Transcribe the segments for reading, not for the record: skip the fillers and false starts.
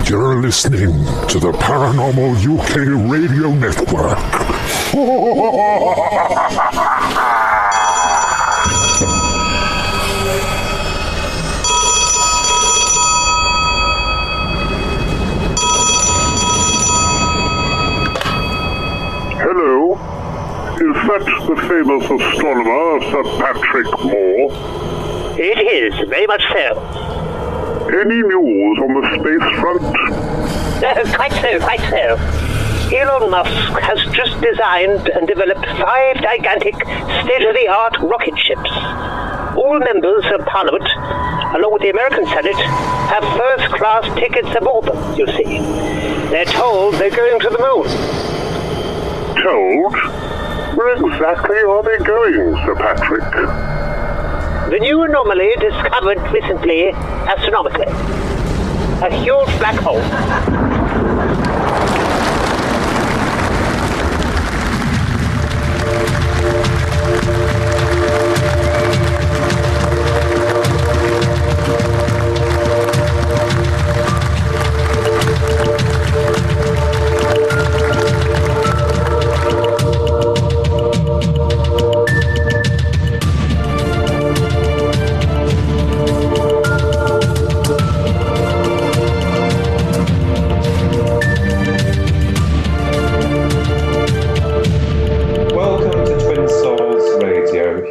You're listening to the Paranormal UK Radio Network. Hello? Is that the famous astronomer, Sir Patrick Moore? It is, very much so. Any news on the space front? Quite so. Elon Musk has just designed and developed 5 gigantic, state-of-the-art rocket ships. All members of Parliament, along with the American Senate, have first-class tickets aboard them, you see. They're told they're going to the moon. Told? Where exactly are they going, Sir Patrick? The new anomaly discovered recently astronomically. A huge black hole.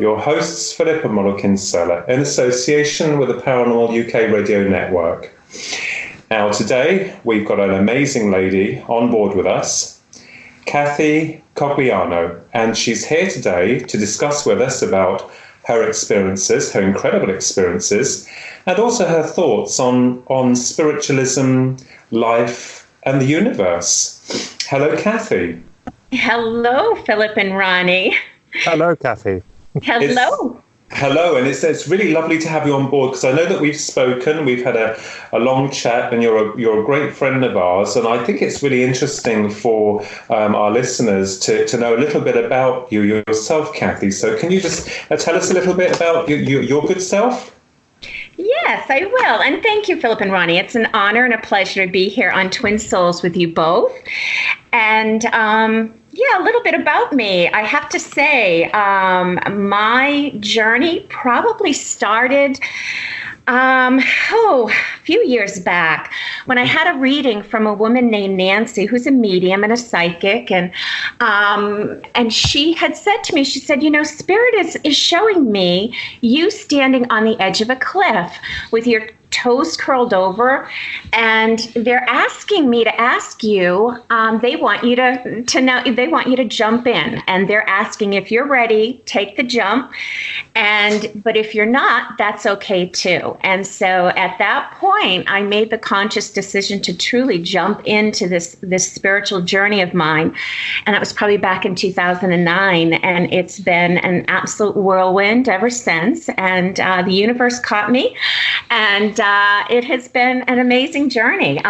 Your hosts, Philip and Monica Kinsella, in association with the Paranormal UK Radio Network. Now, today, we've got an amazing lady on board with us, Kathy Cogliano, and she's here today to discuss with us about her experiences, her incredible experiences, and also her thoughts on spiritualism, life, and the universe. Hello, Kathy. Hello, Philip and Ronnie. Hello, Kathy. Hello. Hello, and it's really lovely to have you on board, because I know that we've spoken, we've had a long chat, and you're a great friend of ours, and I think it's really interesting for our listeners to know a little bit about you yourself, Kathy. So can you just tell us a little bit about your good self? Yes, I will. And thank you, Philip and Ronnie. It's an honor and a pleasure to be here on Twin Souls with you both. And yeah, a little bit about me. I have to say, my journey probably started a few years back when I had a reading from a woman named Nancy, who's a medium and a psychic, and she had said to me, she said, Spirit is showing me you standing on the edge of a cliff with your toes curled over, and they're asking me to ask you, they want you to know, they want you to jump in, and they're asking if you're ready, take the jump, but if you're not, that's okay too. And so at that point, I made the conscious decision to truly jump into this spiritual journey of mine, and that was probably back in 2009, and it's been an absolute whirlwind ever since, and the universe caught me, and it has been an amazing journey.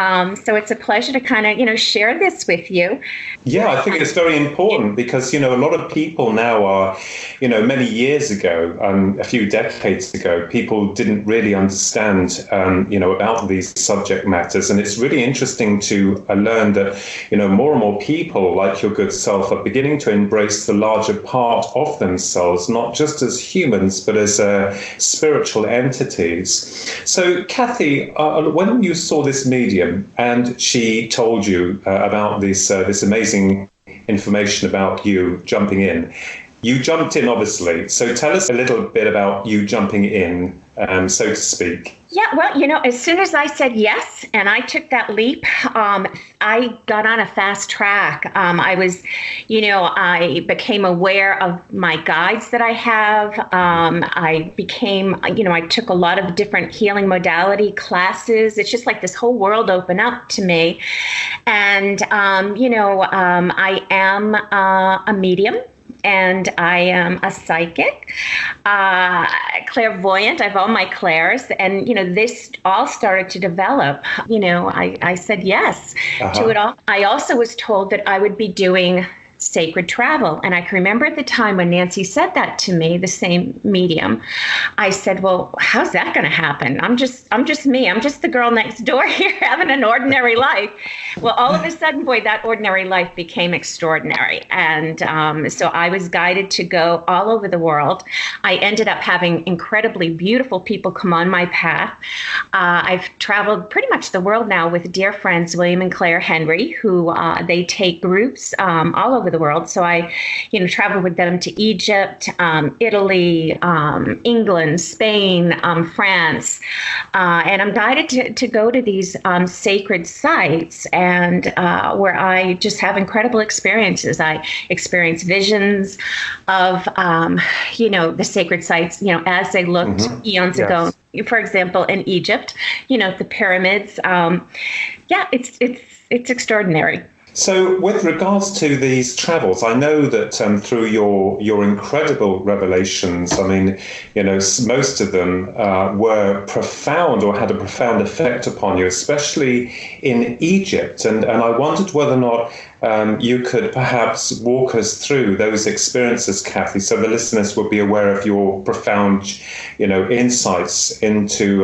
So it's a pleasure to kind of, share this with you. Yeah, I think it's very important because, a lot of people now are, many years ago, a few decades ago, people didn't really understand, about these subject matters. And it's really interesting to learn that, more and more people like your good self are beginning to embrace the larger part of themselves, not just as humans, but as spiritual entities. So, Kathy, when you saw this medium and she told you about this amazing information about you jumping in, you jumped in, obviously. So tell us a little bit about you jumping in, so to speak. Yeah, well, as soon as I said yes and I took that leap, I got on a fast track. I became aware of my guides that I have. I took a lot of different healing modality classes. It's just like this whole world opened up to me. And, I am a medium. And I am a psychic, clairvoyant. I have all my clairs. And, this all started to develop. I said yes to it all. I also was told that I would be doing sacred travel. And I can remember at the time when Nancy said that to me, the same medium, I said, well, how's that going to happen? I'm just me. I'm just the girl next door here having an ordinary life. Well, all of a sudden, boy, that ordinary life became extraordinary. And so I was guided to go all over the world. I ended up having incredibly beautiful people come on my path. I've traveled pretty much the world now with dear friends, William and Claire Henry, who they take groups all over the world. So I, traveled with them to Egypt, Italy, England, Spain, France. And I'm guided to go to these sacred sites and where I just have incredible experiences. I experience visions of, the sacred sites, as they looked eons ago. For example, in Egypt, the pyramids. It's extraordinary. So with regards to these travels, I know that through your incredible revelations, I mean, most of them were profound or had a profound effect upon you, especially in Egypt. And I wondered whether or not you could perhaps walk us through those experiences, Kathy, so the listeners would be aware of your profound, insights into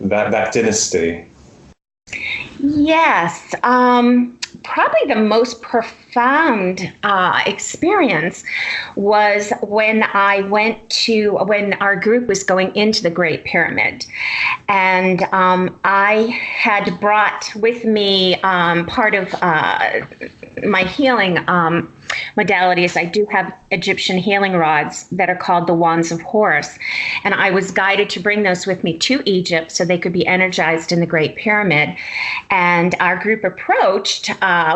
that dynasty. Yes. Probably the most profound experience was when our group was going into the Great Pyramid. And I had brought with me part of my healing modalities. I do have Egyptian healing rods that are called the Wands of Horus. And I was guided to bring those with me to Egypt so they could be energized in the Great Pyramid. And our group approached,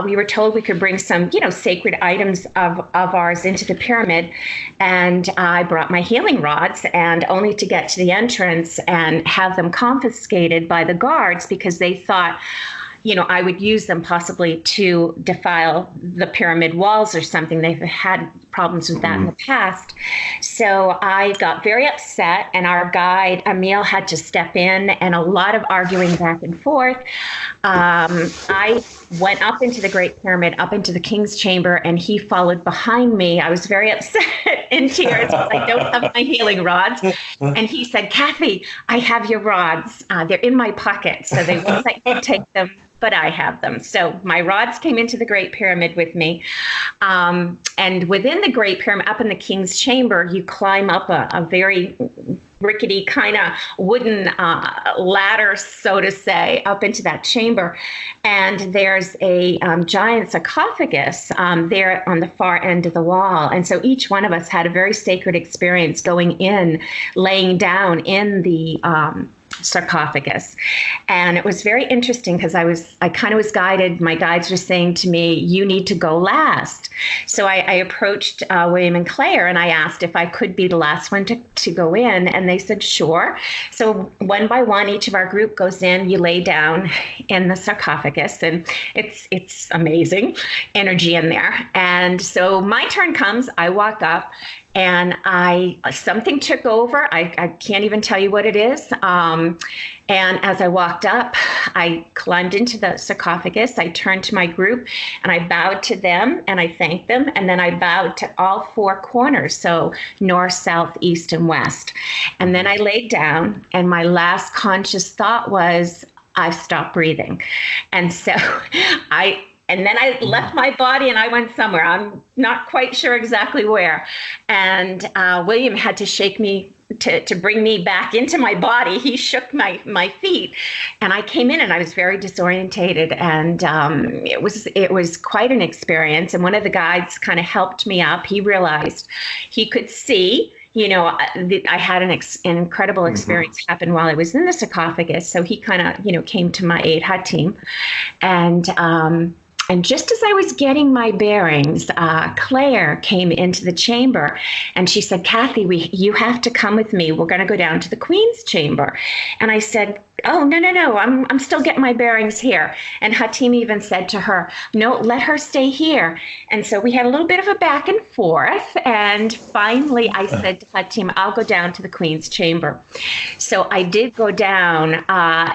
we were told we could bring some, sacred items of ours into the pyramid. And I brought my healing rods, and only to get to the entrance and have them confiscated by the guards because they thought, I would use them possibly to defile the pyramid walls or something. They've had problems with that in the past. So I got very upset, and our guide, Emil, had to step in, and a lot of arguing back and forth. I went up into the Great Pyramid, up into the King's Chamber, and he followed behind me. I was very upset in tears because I don't have my healing rods. And he said, Kathy, I have your rods. They're in my pocket, so they won't let you take them, but I have them. So my rods came into the Great Pyramid with me. And within the Great Pyramid, up in the King's Chamber, you climb up a very rickety kind of wooden ladder, so to say, up into that chamber. And there's a giant sarcophagus there on the far end of the wall. And so each one of us had a very sacred experience going in, laying down in the sarcophagus. And it was very interesting because I kind of was guided. My guides were saying to me, you need to go last. So I approached William and Claire, and I asked if I could be the last one to go in. And they said, sure. So one by one, each of our group goes in, you lay down in the sarcophagus, and it's amazing energy in there. And so my turn comes, I walk up, and something took over. I can't even tell you what it is. And as I walked up, I climbed into the sarcophagus. I turned to my group and I bowed to them and I thanked them. And then I bowed to all four corners. So north, south, east, and west. And then I laid down, and my last conscious thought was, I've stopped breathing. And so and then I left my body and I went somewhere. I'm not quite sure exactly where. And William had to shake me to bring me back into my body. He shook my feet, and I came in and I was very disorientated. And it was quite an experience. And one of the guides kind of helped me up. He realized he could see. I had an incredible experience happen while I was in the sarcophagus. So he kind of, came to my aid, Hatim. And just as I was getting my bearings, Claire came into the chamber, and she said, Kathy, you have to come with me. We're going to go down to the Queen's chamber. And I said, oh, no, I'm still getting my bearings here. And Hatim even said to her, no, let her stay here. And so we had a little bit of a back and forth. And finally, I said to Hatim, I'll go down to the Queen's chamber. So I did go down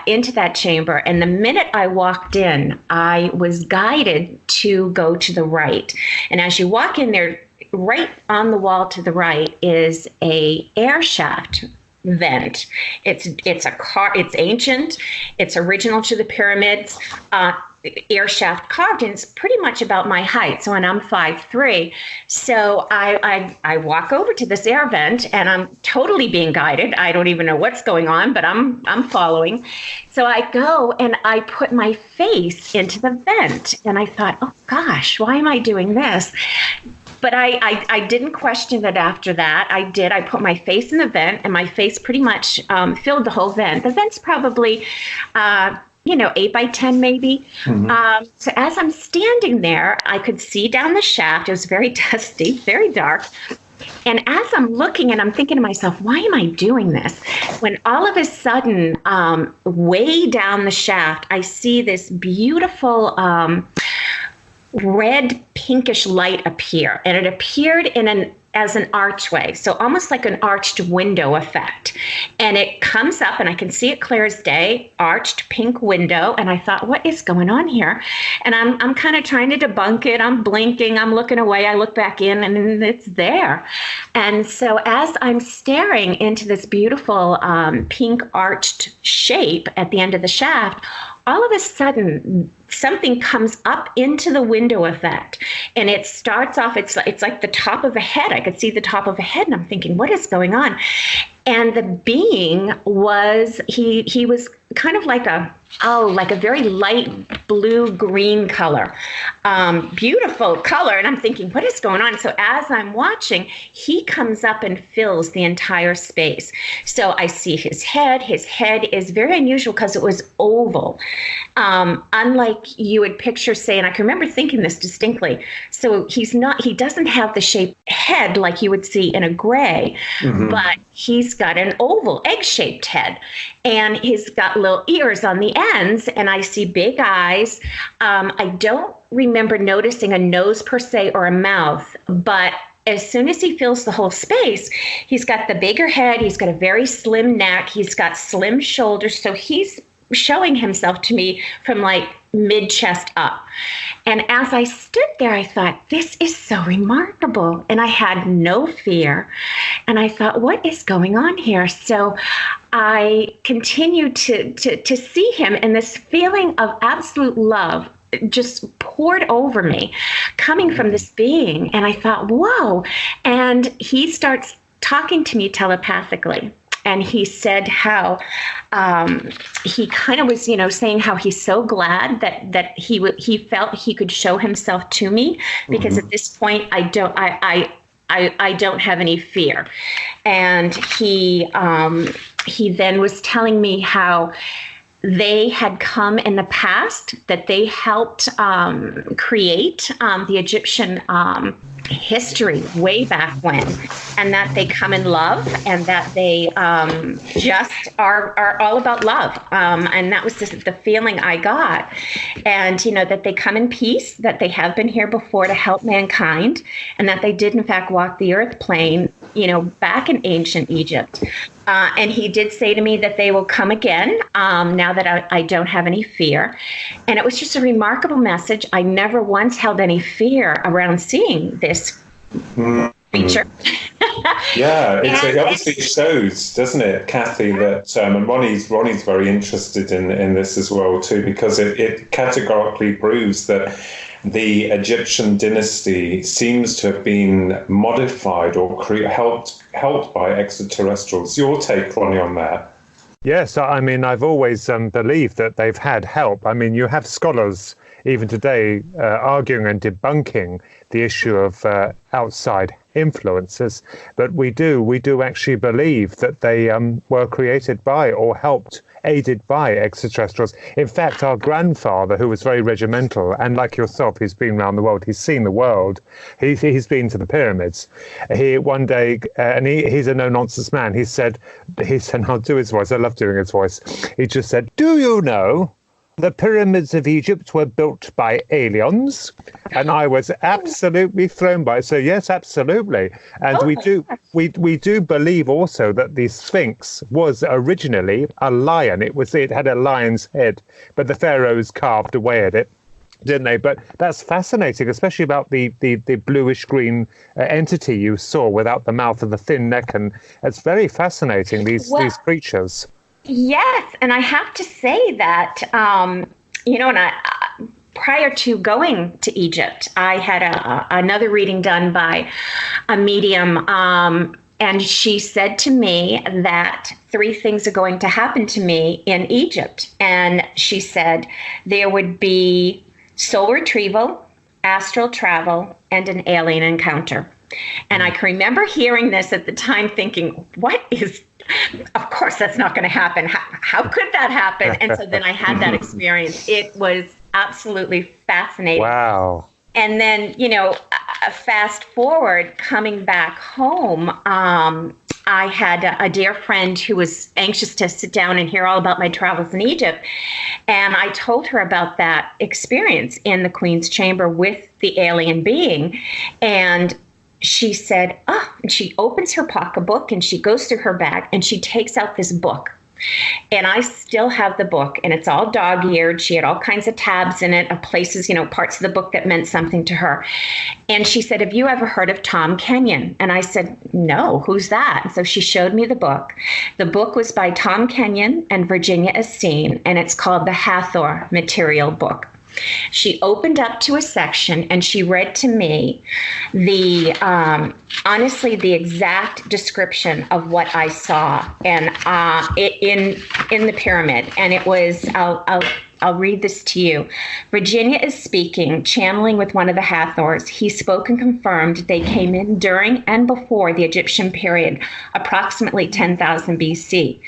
into that chamber. And the minute I walked in, I was guided to go to the right. And as you walk in there, right on the wall to the right is a air shaft vent. It's ancient. It's original to the pyramids. Air shaft carved, and it's pretty much about my height. So, and I'm 5'3". So I walk over to this air vent, and I'm totally being guided. I don't even know what's going on, but I'm following. So I go and I put my face into the vent, and I thought, oh gosh, why am I doing this? But I didn't question it after that. I did. I put my face in the vent, and my face pretty much filled the whole vent. The vent's probably 8 by 10 maybe. Mm-hmm. So as I'm standing there, I could see down the shaft. It was very dusty, very dark. And as I'm looking and I'm thinking to myself, why am I doing this? When all of a sudden, way down the shaft, I see this beautiful red pinkish light appear. And it appeared as an archway, so almost like an arched window effect. And it comes up, and I can see it clear as day, arched pink window. And I thought, what is going on here? And I'm kind of trying to debunk it. I'm blinking, I'm looking away, I look back in, and it's there. And so as I'm staring into this beautiful pink arched shape at the end of the shaft, all of a sudden, something comes up into the window effect, and it starts off, it's like the top of a head. I could see the top of a head, and I'm thinking, what is going on? And the being was, he was kind of like a very light blue-green color, beautiful color. And I'm thinking, what is going on? So as I'm watching, he comes up and fills the entire space. So I see his head. His head is very unusual because it was oval, unlike you would picture, say, and I can remember thinking this distinctly. So he doesn't have the shaped head like you would see in a gray, mm-hmm. but he's got an oval, egg-shaped head, and he's got little ears on the ends, and I see big eyes. I don't remember noticing a nose per se or a mouth, but as soon as he fills the whole space, he's got the bigger head, he's got a very slim neck, he's got slim shoulders, so he's showing himself to me from like mid-chest up. And as I stood there, I thought, this is so remarkable. And I had no fear. And I thought, what is going on here? So I continued to see him, and this feeling of absolute love just poured over me, coming from this being. And I thought, whoa. And he starts talking to me telepathically. And he said how he kind of was, saying how he's so glad that he felt he could show himself to me, because mm-hmm. at this point I don't have any fear. And he then was telling me how they had come in the past, that they helped create the Egyptian history way back when, and that they come in love, and that they just are all about love. And that was just the feeling I got. And, that they come in peace, that they have been here before to help mankind, and that they did in fact walk the earth plane, back in ancient Egypt. And he did say to me that they will come again, now that I don't have any fear. And it was just a remarkable message. I never once held any fear around seeing this creature. Yeah, it obviously shows, doesn't it, Kathy, that and Ronnie's very interested in this as well too, because it categorically proves that the Egyptian dynasty seems to have been modified or helped by extraterrestrials. Your take, Ronnie, on that? Yes, I mean, I've always believed that they've had help. I mean, you have scholars even today arguing and debunking the issue of outside influences, but we do actually believe that they were created by or helped aided by extraterrestrials. In fact, our grandfather, who was very regimental, and like yourself, he's been around the world, he's seen the world, he's been to the pyramids. He one day, and he's a no-nonsense man, he said, I'll do his voice, I love doing his voice. He just said, "Do you know the pyramids of Egypt were built by aliens?" And I was absolutely thrown by it. So yes, absolutely. And we do believe also that the Sphinx was originally a lion. It had a lion's head, but the pharaohs carved away at it, didn't they? But that's fascinating, especially about the bluish green entity you saw without the mouth and the thin neck, and it's very fascinating, these creatures. Yes, and I have to say that, prior to going to Egypt, I had another reading done by a medium, and she said to me that 3 things are going to happen to me in Egypt. And she said there would be soul retrieval, astral travel, and an alien encounter. And I can remember hearing this at the time thinking, of course that's not going to happen. How could that happen? And so then I had that experience. It was absolutely fascinating. Wow. And then, fast forward, coming back home, I had a dear friend who was anxious to sit down and hear all about my travels in Egypt. And I told her about that experience in the Queen's Chamber with the alien being. And she said, and she opens her pocketbook and she goes through her bag and she takes out this book. And I still have the book, and it's all dog-eared. She had all kinds of tabs in it of places, parts of the book that meant something to her. And she said, "Have you ever heard of Tom Kenyon?" And I said, "No, who's that?" And so she showed me the book. The book was by Tom Kenyon and Virginia Essene, and it's called the Hathor Material Book. She opened up to a section and she read to me honestly, the exact description of what I saw and in the pyramid. And it was, I'll read this to you. Virginia is speaking, channeling with one of the Hathors. He spoke and confirmed they came in during and before the Egyptian period, approximately 10,000 BC.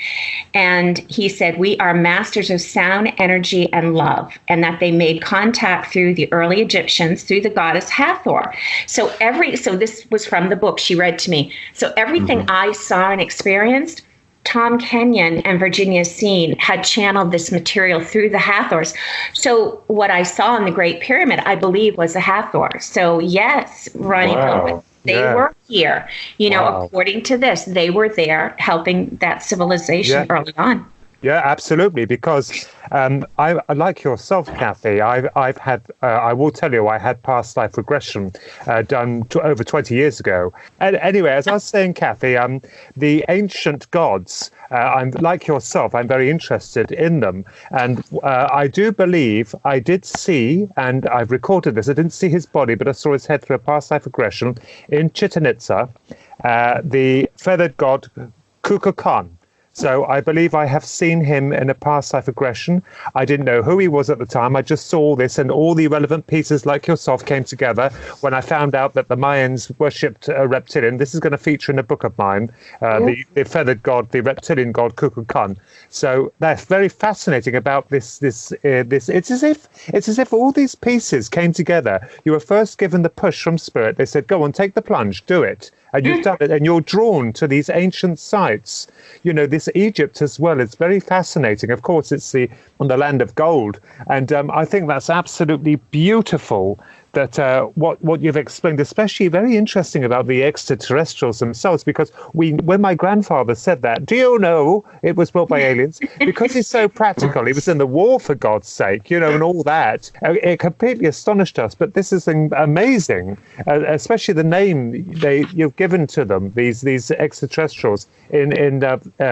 And he said, "We are masters of sound, energy, and love," and that they made contact through the early Egyptians, through the goddess Hathor. So this was from the book she read to me. So everything I saw and experienced, Tom Kenyon and Virginia Essene had channeled this material through the Hathors. So what I saw in the Great Pyramid, I believe, was a Hathor. So yes, Ronnie, Wow. they were here. According to this, they were there helping that civilization early on. Yeah, absolutely. Because I like yourself, Kathy. I've had. I will tell you, I had past life regression done over 20 years ago. And anyway, as I was saying, Kathy, the ancient gods. I'm like yourself. I'm very interested in them, and I do believe I did see, and I've recorded this. I didn't see his body, but I saw his head through a past life regression in Chichen Itza. The feathered god Kukulkan. So I believe I have seen him in a past life regression. I didn't know who he was at the time. I just saw this, and all the relevant pieces like yourself came together when I found out that the Mayans worshipped a reptilian. This is going to feature in a book of mine, the feathered god, the reptilian god Kukulkan. So that's very fascinating about this. It's as if all these pieces came together. You were first given the push from spirit. They said, "Go on, take the plunge, do it." And you've done it, and you're drawn to these ancient sites. This Egypt as well is very fascinating. Of course, it's on the land of gold, and I think that's absolutely beautiful. That what you've explained, especially very interesting about the extraterrestrials themselves, because when my grandfather said that, "Do you know it was built by aliens?" Because he's so practical, he was in the war for God's sake, and all that. It completely astonished us. But this is amazing, especially the name you've given to them, these extraterrestrials in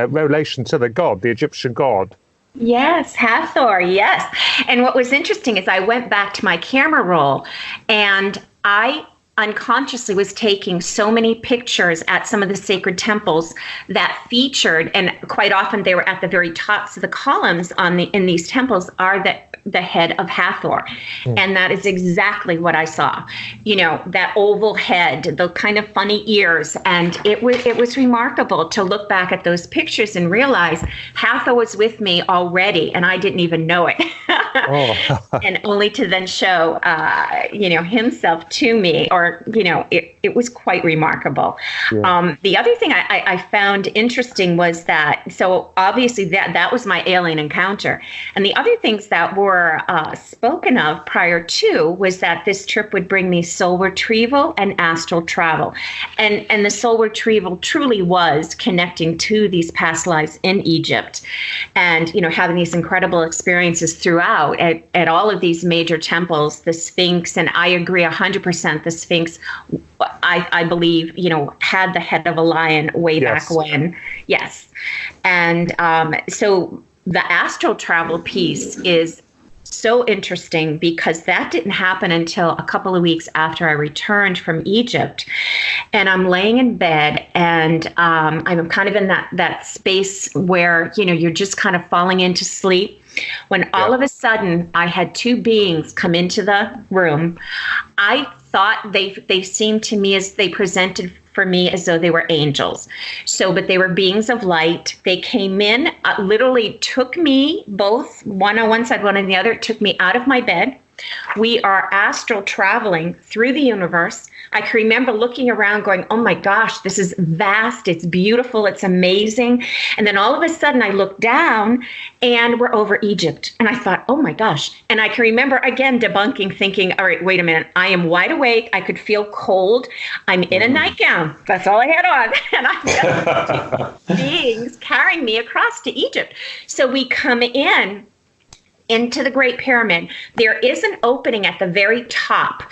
relation to the god, the Egyptian god. Yes, Hathor, yes. And what was interesting is I went back to my camera roll and I unconsciously was taking so many pictures at some of the sacred temples that featured, and quite often they were at the very tops of the columns in these temples, are that the head of Hathor. And that is exactly what I saw. You know, that oval head, the kind of funny ears. And it was remarkable to look back at those pictures and realize Hathor was with me already, and I didn't even know it. And only to then show, himself to me, or, it was quite remarkable. Yeah. The other thing I found interesting was that, so obviously that was my alien encounter. And the other things that were spoken of prior to was that this trip would bring me soul retrieval and astral travel. And the soul retrieval truly was connecting to these past lives in Egypt, and, having these incredible experiences throughout at all of these major temples, the Sphinx. And I agree 100%, the Sphinx, I believe, had the head of a lion way back when. Yes. And so the astral travel piece is so interesting, because that didn't happen until a couple of weeks after I returned from Egypt. And I'm laying in bed, and I'm kind of in that space where, you're just kind of falling into sleep, when all of a sudden I had two beings come into the room. I thought they seemed to me, as they presented for me, as though they were angels. But they were beings of light. They came in, literally took me, both one on one side, one on the other, took me out of my bed. We are astral traveling through the universe. I can remember looking around going, oh my gosh, this is vast. It's beautiful. It's amazing. And then all of a sudden I looked down and we're over Egypt. And I thought, oh my gosh. And I can remember again debunking, thinking, all right, wait a minute. I am wide awake. I could feel cold. I'm in a nightgown. That's all I had on. And I've got beings carrying me across to Egypt. So we come into the Great Pyramid. There is an opening at the very top.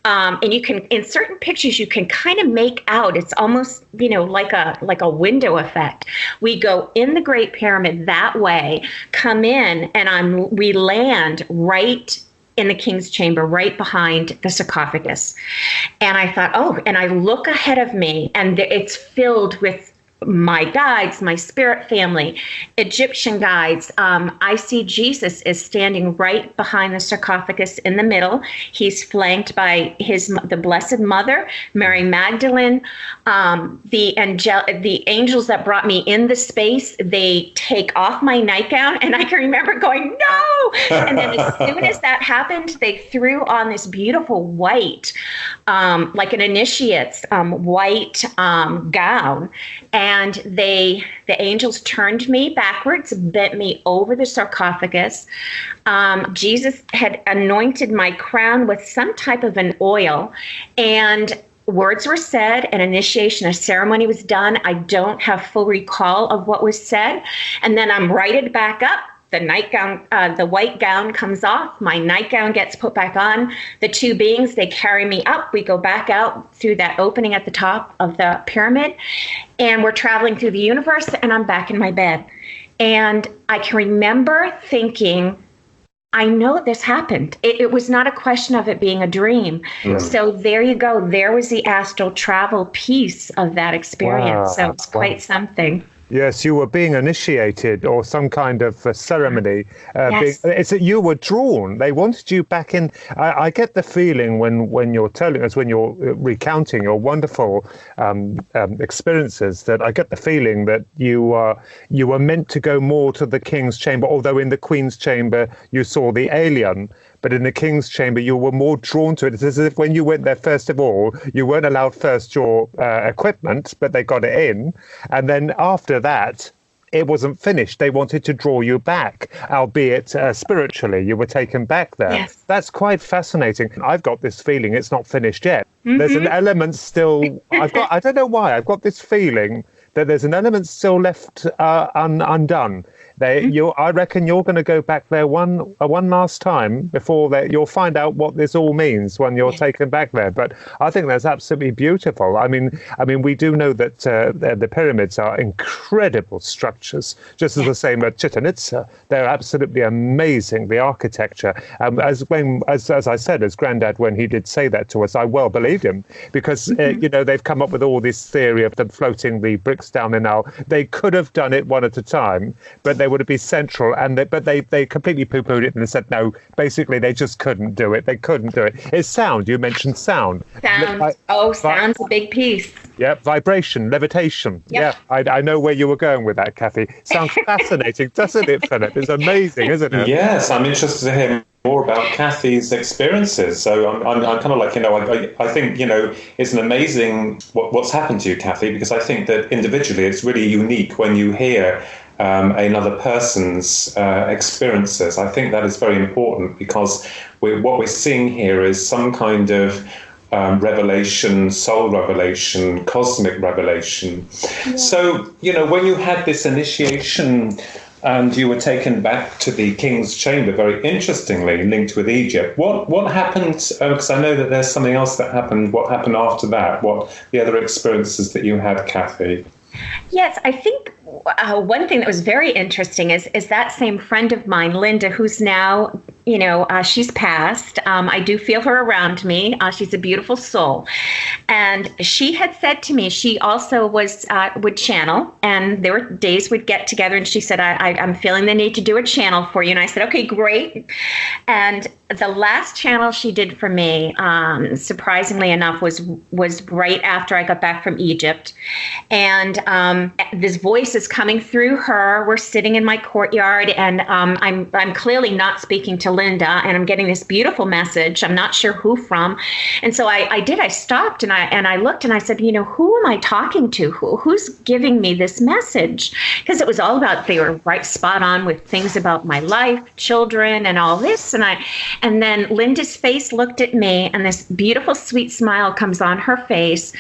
And you can, in certain pictures, you can kind of make out, it's almost, like a window effect. We go in the Great Pyramid that way, come in, and we land right in the king's chamber, right behind the sarcophagus. And I thought, and I look ahead of me, and it's filled with my guides, my spirit family, Egyptian guides. I see Jesus is standing right behind the sarcophagus in the middle. He's flanked by the Blessed Mother, Mary Magdalene. The angels that brought me in the space, they take off my nightgown, and I can remember going, no! And then as soon as that happened, they threw on this beautiful white, like an initiate's white gown. And the angels turned me backwards, bent me over the sarcophagus. Jesus had anointed my crown with some type of an oil, and words were said, an initiation, a ceremony was done. I don't have full recall of what was said. And then I'm righted back up. The nightgown, the white gown comes off. My nightgown gets put back on. The two beings, they carry me up. We go back out through that opening at the top of the pyramid, and we're traveling through the universe, and I'm back in my bed. And I can remember thinking, I know this happened. It was not a question of it being a dream. Yeah. So there you go. There was the astral travel piece of that experience. Wow. So it's quite something. Yes, you were being initiated, or some kind of ceremony. It's that you were drawn. They wanted you back in. I get the feeling when you're telling us, when you're recounting your wonderful experiences, that I get the feeling that you were meant to go more to the king's chamber. Although in the queen's chamber you saw the alien, but in the king's chamber you were more drawn to it. It's as if when you went there, first of all, you weren't allowed first your equipment, but they got it in, and then after that, it wasn't finished. They wanted to draw you back, albeit spiritually. You were taken back there. Yes. That's quite fascinating. I've got this feeling it's not finished yet. Mm-hmm. There's an element still. I don't know why. I've got this feeling that there's an element still left undone. I reckon you're going to go back there one last time before you'll find out what this all means when you're taken back there. But I think that's absolutely beautiful. I mean, we do know that the pyramids are incredible structures, just as the same at Chichen Itza. They're absolutely amazing, the architecture. As I said, as Grandad, when he did say that to us, I well believed him, because they've come up with all this theory of them floating the bricks next down the now. They could have done it one at a time, but they would have been central. But they completely poo-pooed it and said, no, basically they just couldn't do it. They couldn't do it. It's sound. You mentioned sound. Sound. Sound's a big piece. Yeah, vibration, levitation. Yep. Yeah, I know where you were going with that, Kathy. Sounds fascinating, doesn't it, Philip? It's amazing, isn't it? Yes, I'm interested to hear more about Kathy's experiences. So I'm kind of like, I think, it's an amazing what's happened to you, Kathy, because I think that individually it's really unique when you hear another person's experiences. I think that is very important because what we're seeing here is some kind of revelation, soul revelation, cosmic revelation. Yeah. So, when you had this initiation and you were taken back to the king's chamber, very interestingly linked with Egypt, what happened? Because I know that there's something else that happened. What happened after that? What the other experiences that you had, Kathy? Yes, I think one thing that was very interesting is that same friend of mine, Linda, who's now, she's passed. I do feel her around me. She's a beautiful soul. And she had said to me, she also would channel, and there were days we'd get together, and she said, I'm feeling the need to do a channel for you. And I said, okay, great. And the last channel she did for me, surprisingly enough, was right after I got back from Egypt. And this voice is coming through her. We're sitting in my courtyard, and I'm clearly not speaking to Linda, and I'm getting this beautiful message. I'm not sure who from. And so I stopped and I looked and I said, who am I talking to? Who's giving me this message? Because it was all about, they were right spot on with things about my life, children, and all this. And then Linda's face looked at me, and this beautiful, sweet smile comes on her face.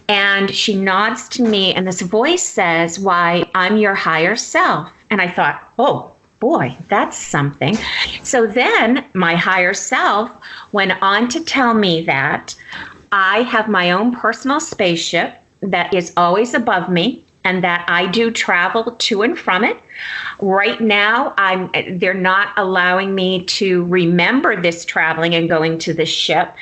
And she nods to me, and this voice says, why, I'm your higher self. And I thought, oh, boy, that's something. So then my higher self went on to tell me that I have my own personal spaceship that is always above me, and that I do travel to and from it. Right now, they're not allowing me to remember this traveling and going to this ship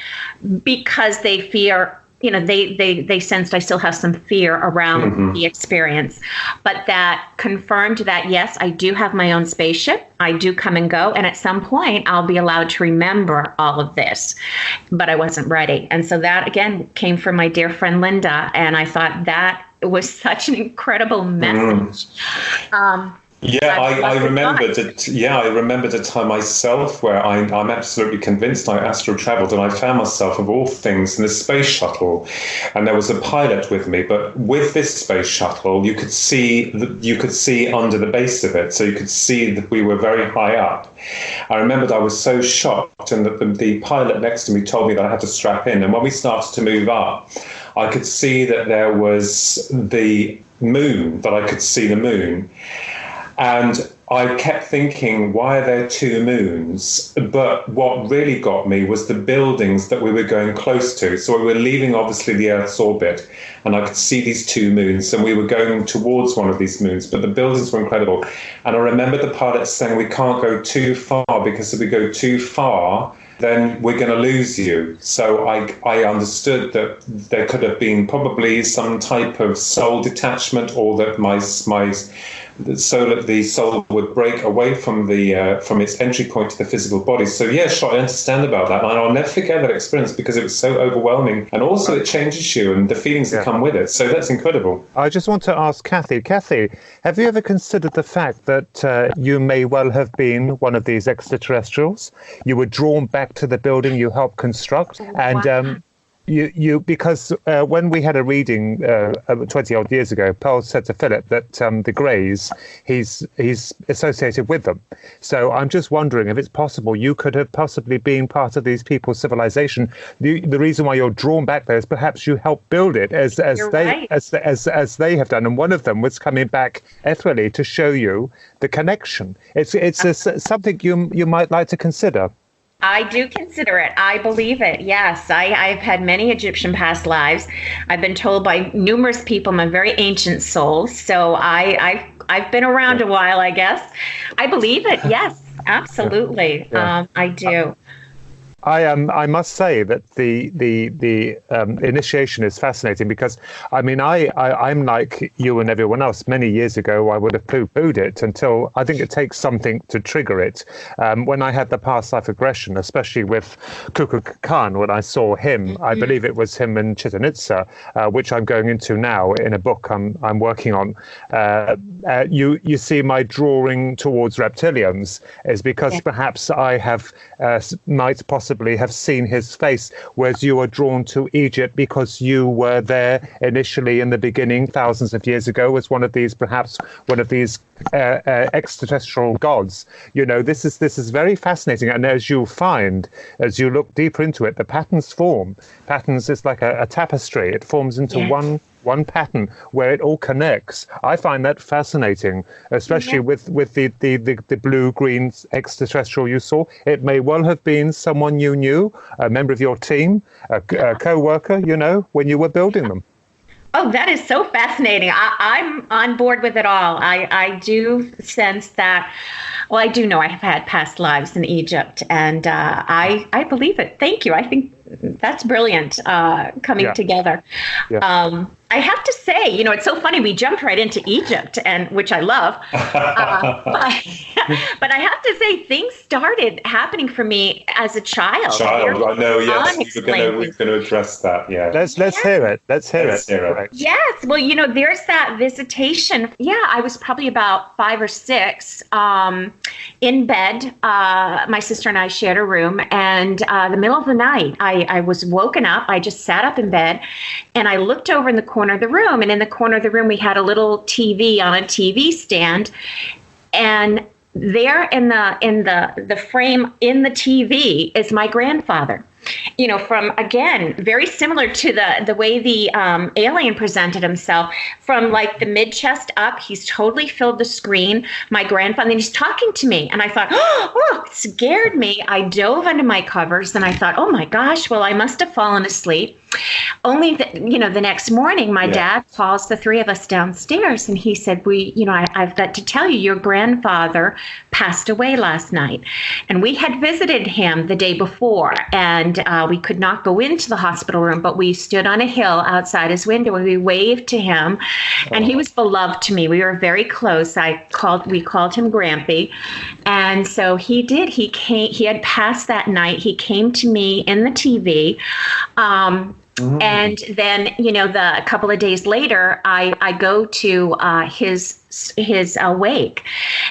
because they fear, they sensed I still have some fear around the experience. But that confirmed that, yes, I do have my own spaceship. I do come and go. And at some point, I'll be allowed to remember all of this. But I wasn't ready. And so that, again, came from my dear friend Linda. And I thought that was such an incredible message. I remembered it. Yeah, I remembered a time myself where I'm absolutely convinced I astral traveled, and I found myself, of all things, in a space shuttle, and there was a pilot with me. But with this space shuttle, you could see under the base of it, so you could see that we were very high up. I remembered I was so shocked, and that the pilot next to me told me that I had to strap in. And when we started to move up, I could see that there was the moon. That I could see the moon. And I kept thinking, why are there two moons? But what really got me was the buildings that we were going close to. So we were leaving, obviously, the Earth's orbit, and I could see these two moons, and we were going towards one of these moons, but the buildings were incredible. And I remember the pilot saying, we can't go too far, because if we go too far, then we're going to lose you. So I understood that there could have been probably some type of soul detachment, or that the soul would break away from its entry point to the physical body. So yes, I understand about that, and I'll never forget that experience because it was so overwhelming, and also it changes you and the feelings that come with it. So that's incredible. I just want to ask Kathy, have you ever considered the fact that you may well have been one of these extraterrestrials? You were drawn back to the building you helped construct, and because when we had a reading 20 odd years ago, Pearl said to Philip that the Greys, he's associated with them. So I'm just wondering if it's possible you could have possibly been part of these people's civilization. The reason why you're drawn back there is perhaps you helped build it as they have done, and one of them was coming back ethereally to show you the connection. It's something you might like to consider. I do consider it. I believe it. Yes, I've had many Egyptian past lives. I've been told by numerous people I'm a very ancient soul. So I've been around a while, I guess. I believe it. Yes, absolutely. I do. I must say that the initiation is fascinating because I'm like you and everyone else. Many years ago, I would have poo-pooed it until I think it takes something to trigger it. When I had the past life regression, especially with Kukulkan Khan, when I saw him, I believe it was him in Chichen Itza, which I'm going into now in a book I'm working on. You see my drawing towards reptilians is because perhaps I have might possibly have seen his face, whereas you are drawn to Egypt because you were there initially in the beginning, thousands of years ago, as one of these extraterrestrial gods. This is very fascinating, and as you'll find, as you look deeper into it, the patterns form. Patterns is like a tapestry. It forms into one pattern where it all connects. I find that fascinating, especially with the blue-green extraterrestrial you saw. It may well have been someone you knew, a member of your team, a co-worker, when you were building them. Oh, that is so fascinating. I'm on board with it all. I do sense that, well, I do know I have had past lives in Egypt, and I believe it. Thank you. I think that's brilliant coming together. Yeah. I have to say, it's so funny. We jumped right into Egypt, and which I love. But I have to say, things started happening for me as a child. I know. Yes, we're going to address that. Yeah. Let's hear it. Let's hear it. Yes. Well, there's that visitation. Yeah, I was probably about 5 or 6 in bed. My sister and I shared a room, and the middle of the night, I was woken up. I just sat up in bed, and I looked over in the corner of the room, and in the corner of the room we had a little TV on a TV stand, and there in the frame in the TV is my grandfather. From, again, very similar to the way the alien presented himself, from like the mid chest up, he's totally filled the screen. My grandfather, and he's talking to me, and I thought, oh, it scared me. I dove under my covers, and I thought, oh my gosh, well, I must have fallen asleep. Only the next morning, my dad calls the 3 of us downstairs, and he said, I've got to tell you, your grandfather passed away last night. And we had visited him the day before, and we could not go into the hospital room, but we stood on a hill outside his window, and we waved to him, and he was beloved to me. We were very close. We called him Grampy. And so he did. He came. He had passed that night. He came to me in the TV. And then, a couple of days later, I go to his wake,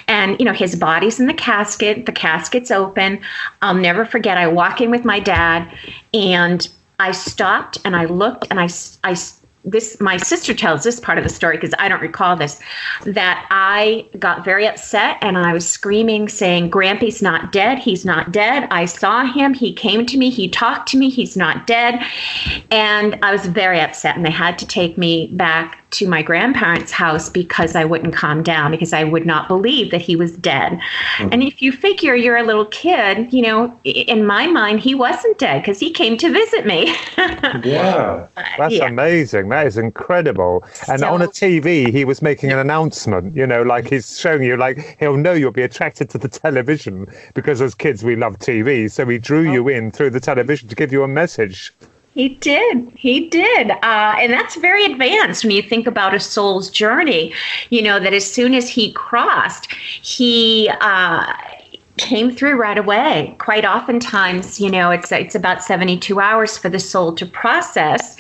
and his body's in the casket. The casket's open. I'll never forget. I walk in with my dad, and I stopped and I looked, and my sister tells this part of the story because I don't recall this, that I got very upset, and I was screaming, saying, Grampy's not dead. He's not dead. I saw him. He came to me. He talked to me. He's not dead. And I was very upset, and they had to take me back to my grandparents' house because I wouldn't calm down, because I would not believe that he was dead. Mm-hmm. And if you figure you're a little kid, in my mind, he wasn't dead because he came to visit me. Yeah. That's amazing. That is incredible. And on a TV, he was making an announcement, like he's showing you, like he'll know you'll be attracted to the television because as kids, we love TV. So he drew you in through the television to give you a message. He did. And that's very advanced when you think about a soul's journey, that as soon as he crossed, he came through right away. Quite oftentimes, it's about 72 hours for the soul to process,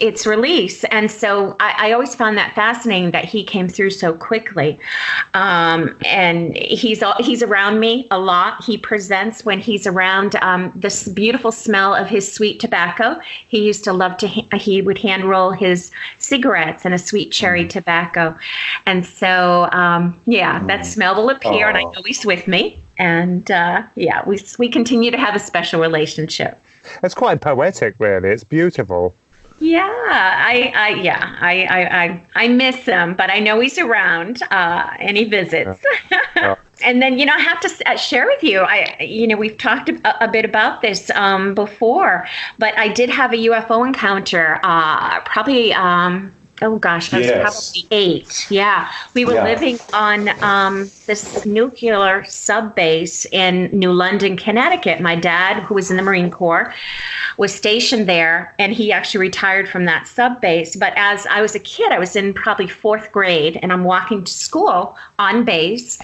its release. And so I always found that fascinating that he came through so quickly. And he's around me a lot. He presents when he's around this beautiful smell of his sweet tobacco. He used to love he would hand roll his cigarettes and a sweet cherry tobacco. And so, that smell will appear, and I know he's with me. And we continue to have a special relationship. It's quite poetic, really. It's beautiful. Yeah, I miss him, but I know he's around, and he visits. Yeah. And then, I have to share with you, we've talked a bit about this oh gosh, I was probably 8. Yeah. We were living on this nuclear sub base in New London, Connecticut. My dad, who was in the Marine Corps, was stationed there, and he actually retired from that sub base. But as I was a kid, I was in probably 4th grade, and I'm walking to school on base.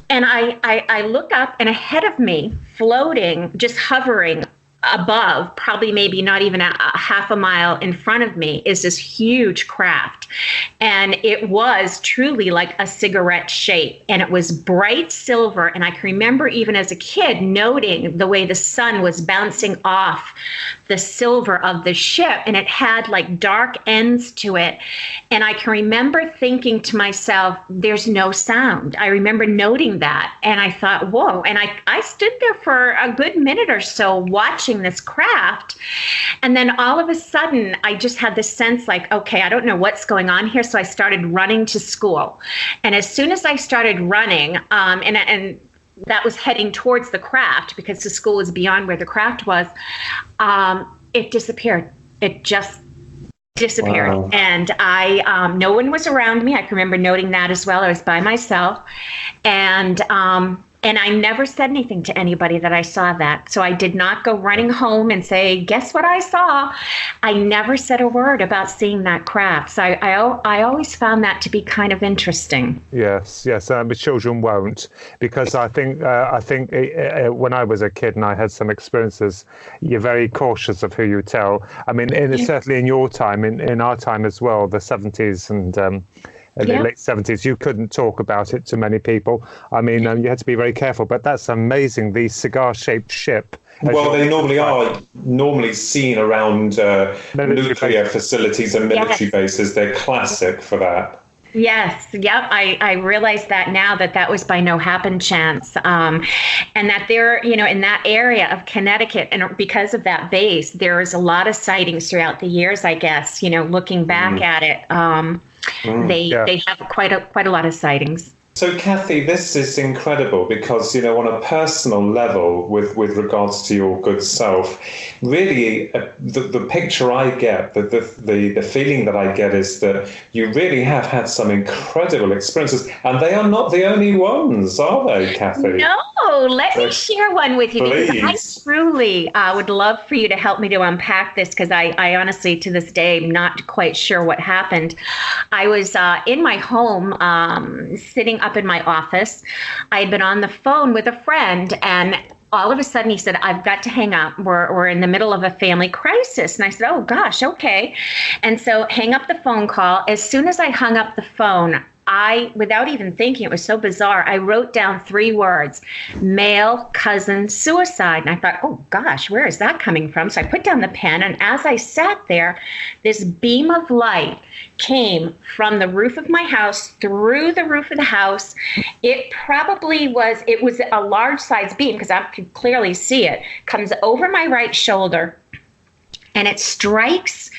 And I look up, and ahead of me, floating, just hovering above, probably maybe not even a half a mile in front of me, is this huge craft. And it was truly like a cigarette shape, and it was bright silver. And I can remember even as a kid noting the way the sun was bouncing off the silver of the ship, and it had like dark ends to it. And I can remember thinking to myself, there's no sound. I remember noting that, and I thought, whoa. And I stood there for a good minute or so watching this craft. And then all of a sudden, I just had this sense like, okay, I don't know what's going on here. So I started running to school. And as soon as I started running, and that was heading towards the craft because the school was beyond where the craft was, it disappeared. It just disappeared. Wow. And no one was around me. I can remember noting that as well. I was by myself. And I never said anything to anybody that I saw that. So I did not go running home and say, guess what I saw? I never said a word about seeing that craft. So I always found that to be kind of interesting. Yes. But children won't, because I think when I was a kid and I had some experiences, you're very cautious of who you tell. I mean, certainly in your time, in our time as well, the 70s and in the late 70s, you couldn't talk about it to many people. I mean, you had to be very careful. But that's amazing, the cigar-shaped ship. Well, they normally seen around nuclear facilities and military bases. They're classic for that. Yes. Yep. I realize that now that was by no happen chance. And that there, in that area of Connecticut, and because of that base, there is a lot of sightings throughout the years, I guess, looking back at it. They have quite a lot of sightings. So, Kathy, this is incredible because, on a personal level, with regards to your good self, really the picture I get, the feeling that I get is that you really have had some incredible experiences, and they are not the only ones, are they, Kathy? No, let me share one with you. Please. Because I truly would love for you to help me to unpack this, because I honestly, to this day, am not quite sure what happened. I was in my home, sitting up in my office. I had been on the phone with a friend, and all of a sudden he said, I've got to hang up. We're in the middle of a family crisis. And I said, oh gosh, okay. And so hang up the phone call. As soon as I hung up the phone, without even thinking, it was so bizarre, I wrote down 3 words: male cousin suicide. And I thought, oh gosh, where is that coming from? So I put down the pen, and as I sat there, this beam of light came from the roof of my house, through the roof of the house. It was a large size beam, because I could clearly see it, comes over my right shoulder, and it strikes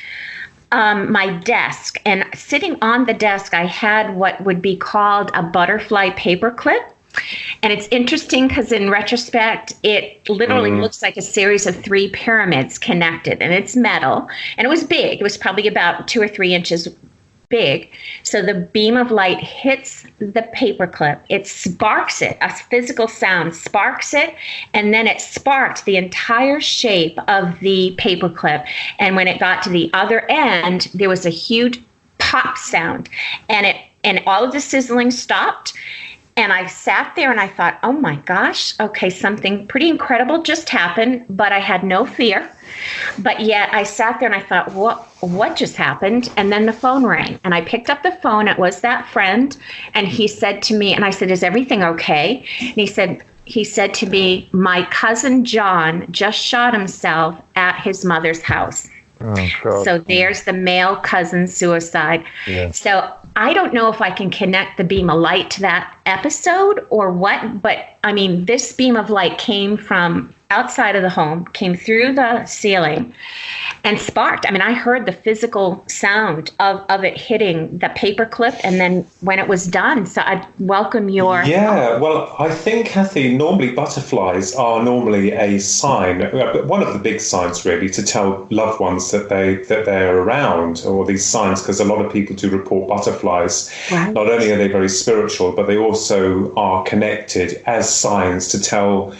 my desk. And sitting on the desk, I had what would be called a butterfly paperclip. And it's interesting because in retrospect, it literally looks like a series of 3 pyramids connected, and it's metal, and it was big. It was probably about 2 or 3 inches big. So the beam of light hits the paperclip. It sparks it, a physical sound sparks it, and then it sparked the entire shape of the paperclip. And when it got to the other end, there was a huge pop sound, and all of the sizzling stopped. And I sat there and I thought, oh my gosh, okay, something pretty incredible just happened, but I had no fear. But yet I sat there and I thought, what just happened? And then the phone rang, and I picked up the phone. It was that friend. And he said to me, and I said, is everything okay? And he said to me, my cousin John just shot himself at his mother's house. Oh, God. So there's the male cousin suicide. Yeah. So I don't know if I can connect the beam of light to that episode or what, but I mean, this beam of light came from outside of the home, came through the ceiling and sparked. I mean, I heard the physical sound of it hitting the paper clip, and then when it was done. So I'd welcome your... Yeah, well, I think, Kathy, normally butterflies are normally a sign, one of the big signs really, to tell loved ones that they're around, or these signs, because a lot of people do report butterflies. Right. Not only are they very spiritual, but they also are connected as signs to tell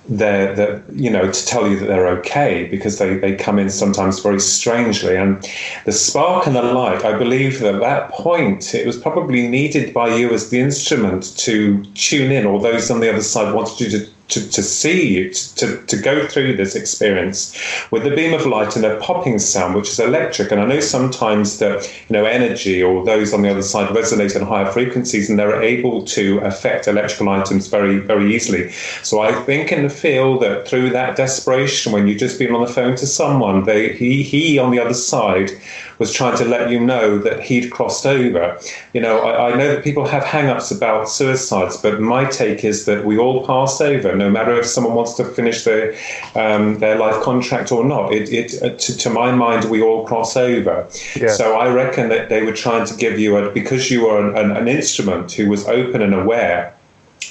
to tell you that they're okay, because they come in sometimes very strangely. And the spark and the light, I believe that at that point it was probably needed by you as the instrument to tune in, or those on the other side wanted you to see you, to go through this experience with the beam of light and a popping sound, which is electric. And I know sometimes that, energy, or those on the other side, resonate at higher frequencies, and they're able to affect electrical items very, very easily. So I think and feel that through that desperation, when you've just been on the phone to someone, he on the other side was trying to let you know that he'd crossed over. I know that people have hang-ups about suicides, but my take is that we all pass over, no matter if someone wants to finish their life contract or not. To my mind, we all cross over. Yeah. So I reckon that they were trying to give you, because you were an instrument who was open and aware,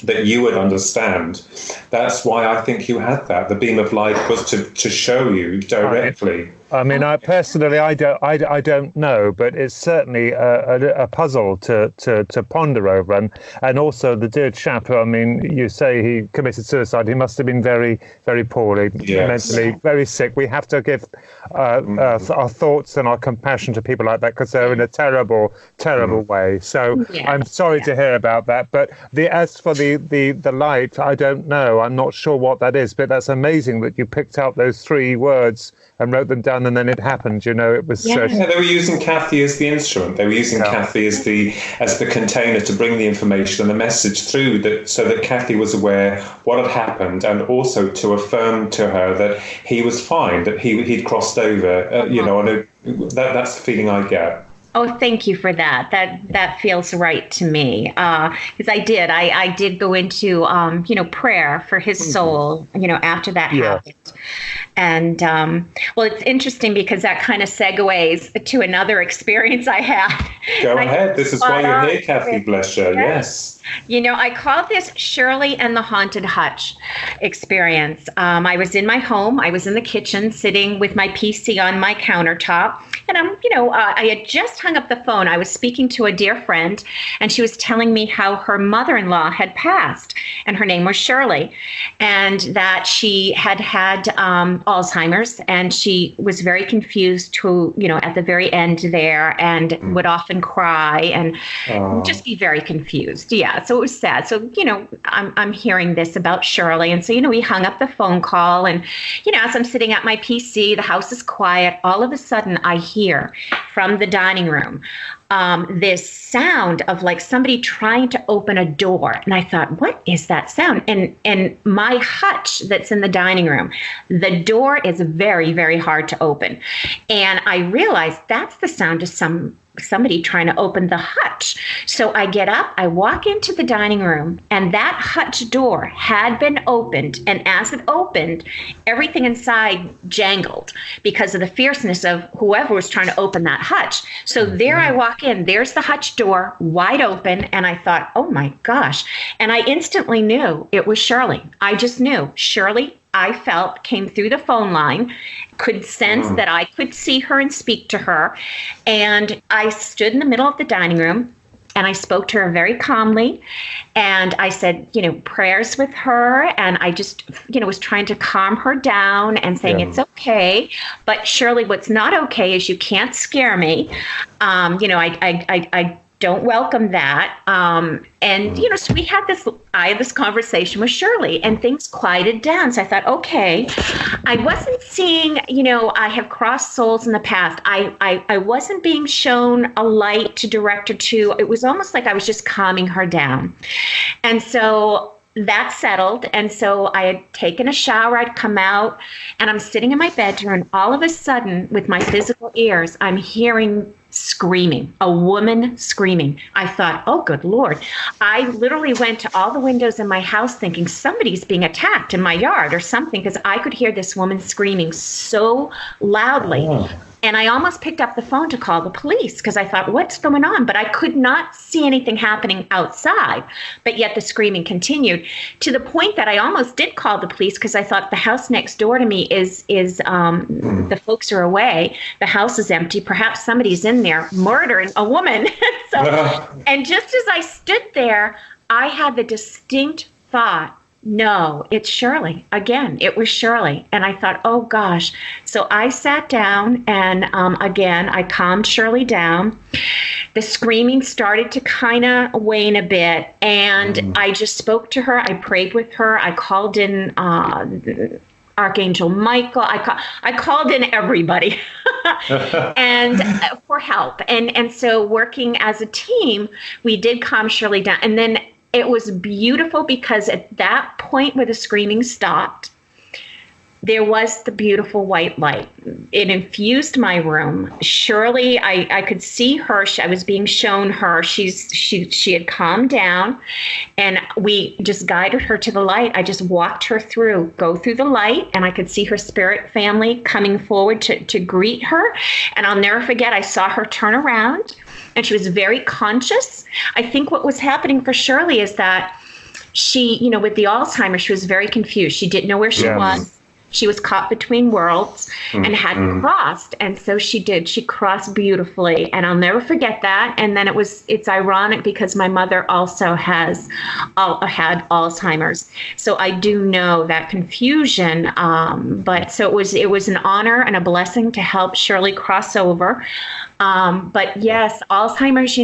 that you would understand. That's why I think you had that. The beam of light was to show you directly. I mean, I don't know, but it's certainly a puzzle to ponder over, and also the dear chap. I mean, you say he committed suicide. He must have been very, very poorly, mentally, very sick. We have to give our thoughts and our compassion to people like that, because they're in a terrible, terrible way. So I'm sorry to hear about that. But as for the light, I don't know. I'm not sure what that is. But that's amazing that you picked out those 3 words and wrote them down, and then it happened. It was. They were using Kathy as the instrument. They were using Kathy as the container to bring the information and the message through, so that Kathy was aware what had happened, and also to affirm to her that he was fine, that he'd crossed over. And that's the feeling I get. Oh, thank you for that. That feels right to me. Because I did go into, prayer for his soul, after that happened. And, it's interesting because that kind of segues to another experience I had. Go ahead. This is why you're here, Kathy, bless you. Yes. I call this Shirley and the Haunted Hutch experience. I was in my home. I was in the kitchen sitting with my PC on my countertop. And I had just hung up the phone. I was speaking to a dear friend, and she was telling me how her mother-in-law had passed, and her name was Shirley, and that she had Alzheimer's, and she was very confused at the very end there, and would often cry and just be very confused. Yeah, so it was sad. So, I'm hearing this about Shirley, and so, we hung up the phone call, and, as I'm sitting at my PC, the house is quiet. All of a sudden, I hear from the dining room this sound of like somebody trying to open a door. And I thought, what is that sound? And my hutch that's in the dining room, the door is very, very hard to open. And I realized that's the sound of somebody trying to open the hutch. So I get up, I walk into the dining room, and that hutch door had been opened. And as it opened, everything inside jangled because of the fierceness of whoever was trying to open that hutch. So there I walk in, there's the hutch door wide open. And I thought, oh my gosh. And I instantly knew it was Shirley. I just knew Shirley. I felt came through the phone line, could sense that I could see her and speak to her. And I stood in the middle of the dining room, and I spoke to her very calmly. And I said, prayers with her. And I just, was trying to calm her down and saying, it's okay. But Shirley, what's not okay is you can't scare me. I don't welcome that. So I had this conversation with Shirley, and things quieted down. So I thought, okay, I wasn't seeing, I have crossed souls in the past. I wasn't being shown a light to direct her to. It was almost like I was just calming her down. And so that settled. And so I had taken a shower, I'd come out, and I'm sitting in my bedroom, and all of a sudden, with my physical ears, I'm hearing screaming, a woman screaming. I thought, oh, good Lord. I literally went to all the windows in my house thinking somebody's being attacked in my yard or something, because I could hear this woman screaming so loudly. Oh. And I almost picked up the phone to call the police because I thought, what's going on? But I could not see anything happening outside. But yet the screaming continued, to the point that I almost did call the police because I thought the house next door to me is the folks are away. The house is empty. Perhaps somebody's in there murdering a woman. And just as I stood there, I had the distinct thought, no, it's Shirley. Again, it was Shirley. And I thought, oh, gosh. So I sat down and again, I calmed Shirley down. The screaming started to kind of wane a bit. And I just spoke to her. I prayed with her. I called in Archangel Michael. I called in everybody and for help. And so working as a team, we did calm Shirley down. And then it was beautiful because at that point where the screaming stopped, there was the beautiful white light. It infused my room. Shirley, I could see her. I was being shown her. She had calmed down, and we just guided her to the light. I just walked her go through the light, and I could see her spirit family coming forward to greet her. And I'll never forget, I saw her turn around, and she was very conscious. I think what was happening for Shirley is that she, with the Alzheimer's, she was very confused. She didn't know where she was. She was caught between worlds and hadn't crossed. And so she did. She crossed beautifully. And I'll never forget that. And then it's ironic because my mother also had Alzheimer's. So I do know that confusion. But so it was an honor and a blessing to help Shirley cross over. But yes, Alzheimer's,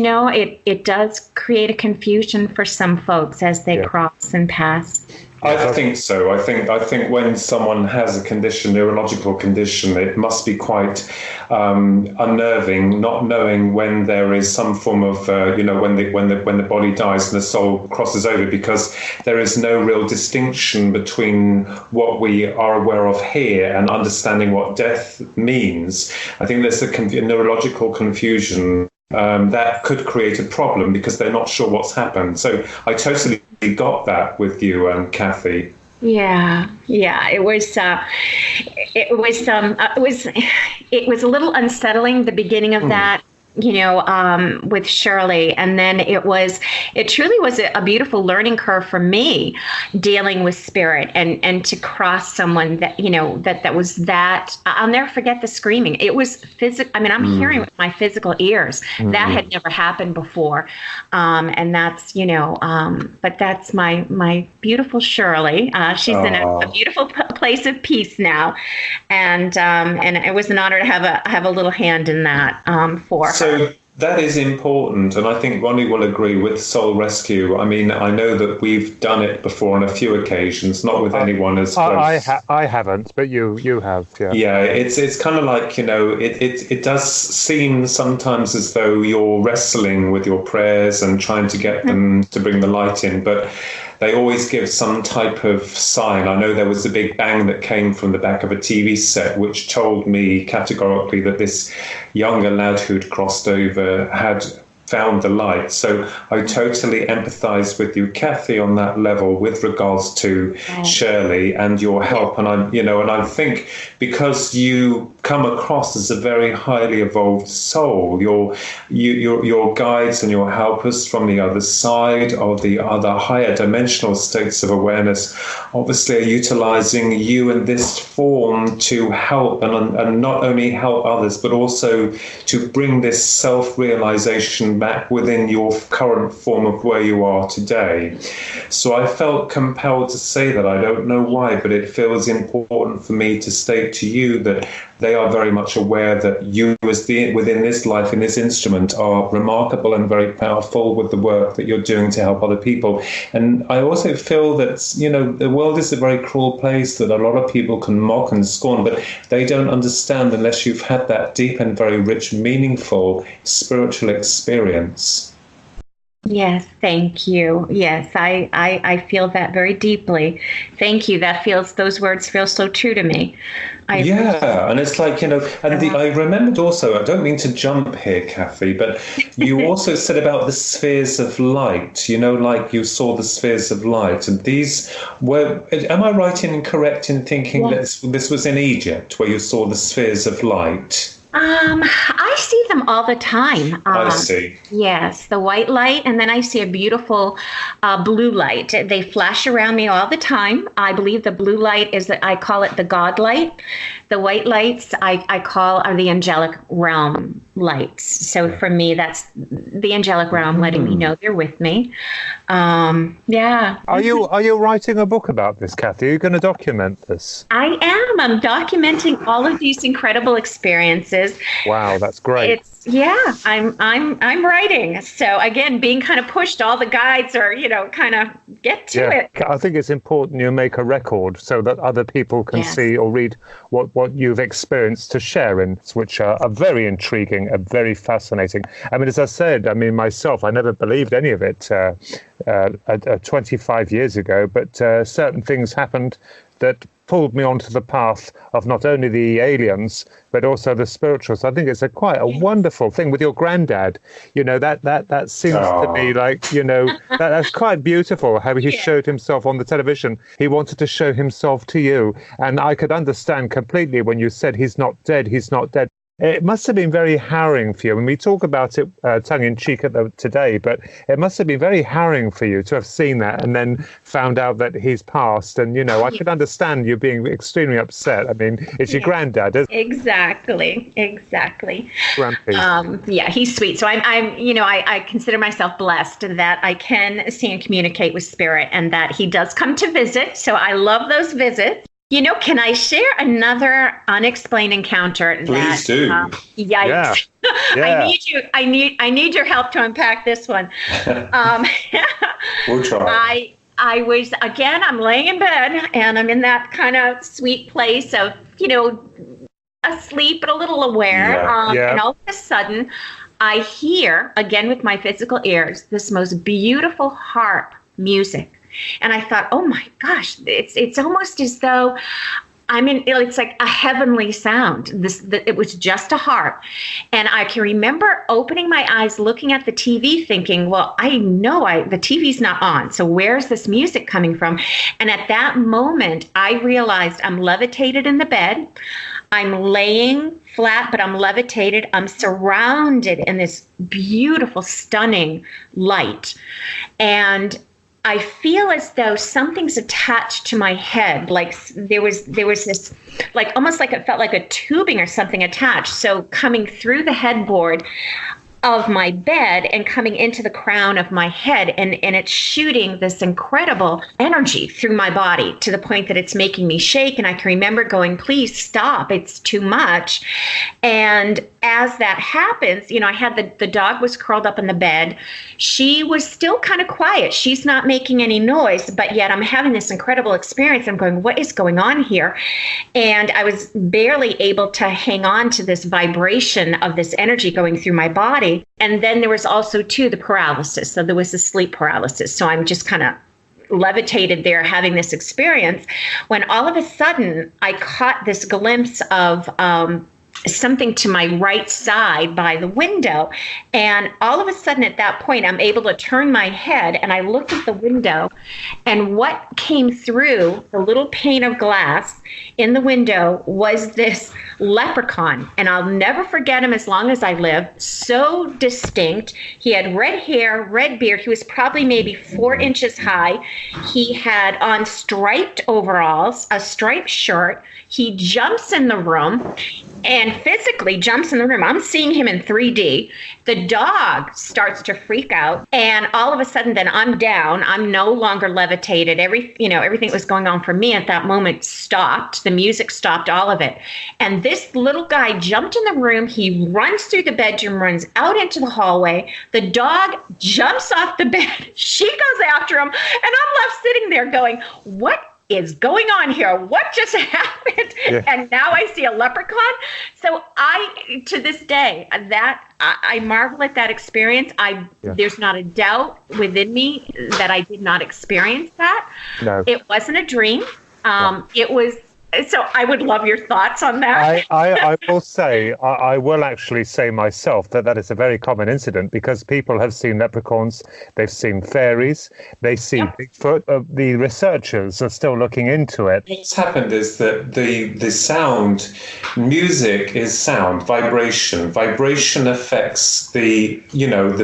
it does create a confusion for some folks as they cross and pass. I think so. I think when someone has a condition, neurological condition, it must be quite unnerving, not knowing when there is some form of, when the body dies and the soul crosses over, because there is no real distinction between what we are aware of here and understanding what death means. I think there's a neurological confusion that could create a problem because they're not sure what's happened. So I totally got that with you, Kathy. Yeah. It was a little unsettling, the beginning of that. With Shirley. And then it truly was a beautiful learning curve for me, dealing with spirit and to cross someone that, that was that. I'll never forget the screaming. It was physical. I mean, I'm hearing with my physical ears. That had never happened before. And that's, but that's my beautiful Shirley. She's in a beautiful place of peace now. And it was an honor to have a little hand in that for her. So that is important, and I think Ronnie will agree with soul rescue. I mean, I know that we've done it before on a few occasions, not with anyone as close. I haven't, but you have, yeah. Yeah, it's kind of like, it does seem sometimes as though you're wrestling with your prayers and trying to get them to bring the light in, but they always give some type of sign. I know there was a big bang that came from the back of a TV set, which told me categorically that this younger lad who'd crossed over had found the light. So I totally empathize with you, Kathy, on that level with regards to Shirley and your help. And I think because you come across as a very highly evolved soul, your guides and your helpers from the other side of the other higher dimensional states of awareness obviously are utilizing you in this form to help and not only help others, but also to bring this self-realization back within your current form of where you are today. So I felt compelled to say that. I don't know why, but it feels important for me to state to you that they are very much aware that you within this life, in this instrument, are remarkable and very powerful with the work that you're doing to help other people. And I also feel that, the world is a very cruel place that a lot of people can mock and scorn, but they don't understand unless you've had that deep and very rich, meaningful spiritual experience. Yes, thank you. Yes, I feel that very deeply. Thank you. Those words feel so true to me. Yeah, and it's like, I remembered also, I don't mean to jump here, Kathy, but you also said about the spheres of light, like you saw the spheres of light. And these am I right and correct in thinking that this was in Egypt where you saw the spheres of light? I see them all the time. I see. Yes, the white light, and then I see a beautiful blue light. They flash around me all the time. I believe the blue light I call it the God light. The white lights I call are the angelic realm lights. So for me, that's the angelic realm letting me know they're with me. Yeah. Are you writing a book about this, Kathy? Are you going to document this? I am. I'm documenting all of these incredible experiences. Wow, that's great. I'm writing. So again, being kind of pushed, all the guides are, kind of get to it. I think it's important you make a record so that other people can see or read what you've experienced to share in, which are very intriguing and very fascinating. I mean, as I said, myself, I never believed any of it 25 years ago, but certain things happened that pulled me onto the path of not only the aliens but also the spirituals. I think it's quite a wonderful thing with your granddad. That seems to me like that's quite beautiful how he showed himself on the television. He wanted to show himself to you, and I could understand completely when you said he's not dead. It must have been very harrowing for you. And we talk about it tongue-in-cheek today, but it must have been very harrowing for you to have seen that and then found out that he's passed. And, I could understand you being extremely upset. I mean, it's your granddad, isn't it? Exactly. Grampy. He's sweet. So I consider myself blessed that I can see and communicate with spirit and that he does come to visit. So I love those visits. Can I share another unexplained encounter? Please do. Yikes! Yeah. I need your help to unpack this one. We'll try. I was I'm laying in bed and I'm in that kind of sweet place of asleep but a little aware. And all of a sudden, I hear again with my physical ears this most beautiful harp music. And I thought, oh my gosh, it's almost as though it's like a heavenly sound. It was just a harp. And I can remember opening my eyes, looking at the TV, thinking, well, I know the TV's not on. So where's this music coming from? And at that moment, I realized I'm levitated in the bed. I'm laying flat, but I'm levitated. I'm surrounded in this beautiful, stunning light. And I feel as though something's attached to my head. Like there was this, like almost like it felt like a tubing or something attached. So coming through the headboard of my bed and coming into the crown of my head, and it's shooting this incredible energy through my body to the point that it's making me shake. And I can remember going, please stop, it's too much. And as that happens, I had the dog was curled up in the bed. She was still kind of quiet. She's not making any noise, but yet I'm having this incredible experience. I'm going, what is going on here? And I was barely able to hang on to this vibration of this energy going through my body. And then there was also, too, the paralysis. So there was the sleep paralysis. So I'm just kind of levitated there having this experience when all of a sudden I caught this glimpse of something to my right side by the window. And all of a sudden at that point, I'm able to turn my head and I looked at the window, and what came through the little pane of glass in the window was this leprechaun. And I'll never forget him as long as I live. So distinct. He had red hair, red beard. He was probably maybe 4 inches high. He had on striped overalls, a striped shirt. He jumps in the room and physically jumps in the room. I'm seeing him in 3D. The dog starts to freak out. And all of a sudden, then I'm down. I'm no longer levitated. Everything that was going on for me at that moment stopped. The music stopped, all of it. And this little guy jumped in the room. He runs through the bedroom, runs out into the hallway. The dog jumps off the bed. She goes after him. And I'm left sitting there going, what is going on here? What just happened? Yeah. And now I see a leprechaun. So to this day, I marvel at that experience. There's not a doubt within me that I did not experience that. No. It wasn't a dream. It was. So I would love your thoughts on that. I will say, I will actually say myself that is a very common incident, because people have seen leprechauns, they've seen fairies, they see Bigfoot. The researchers are still looking into it. What's happened is that the sound, music is sound, vibration. Vibration affects the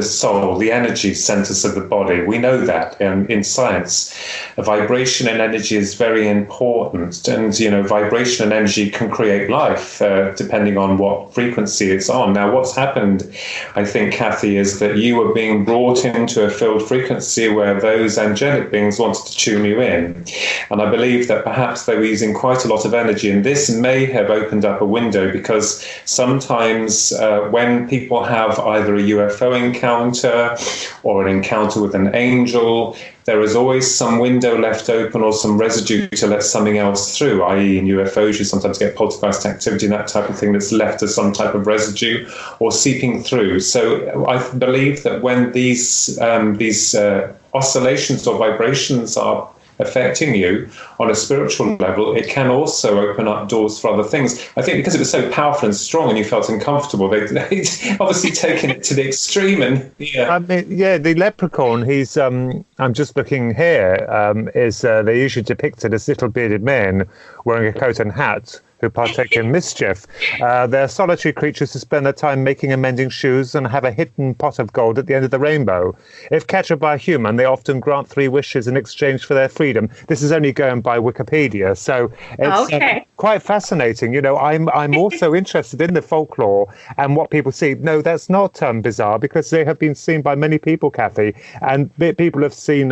soul, the energy centers of the body. We know that in science. Vibration and energy is very important, and vibration and energy can create life depending on what frequency it's on. Now, what's happened, I think, Kathy, is that you were being brought into a field frequency where those angelic beings wanted to tune you in. And I believe that perhaps they were using quite a lot of energy, and this may have opened up a window, because sometimes when people have either a UFO encounter or an encounter with an angel, there is always some window left open or some residue to let something else through, i.e. in UFOs, you sometimes get poltergeist activity and that type of thing that's left as some type of residue or seeping through. So I believe that when these oscillations or vibrations are affecting you on a spiritual level, it can also open up doors for other things. I think because it was so powerful and strong and you felt uncomfortable, they'd obviously taken it to the extreme. And the leprechaun, he's I'm just looking here, is they usually depicted as little bearded men wearing a coat and hat who partake in mischief. They're solitary creatures who spend their time making and mending shoes and have a hidden pot of gold at the end of the rainbow. If captured by a human, they often grant 3 wishes in exchange for their freedom. This is only going by Wikipedia, so it's quite fascinating. I'm also interested in the folklore and what people see. No, that's not bizarre, because they have been seen by many people, Kathy, and people have seen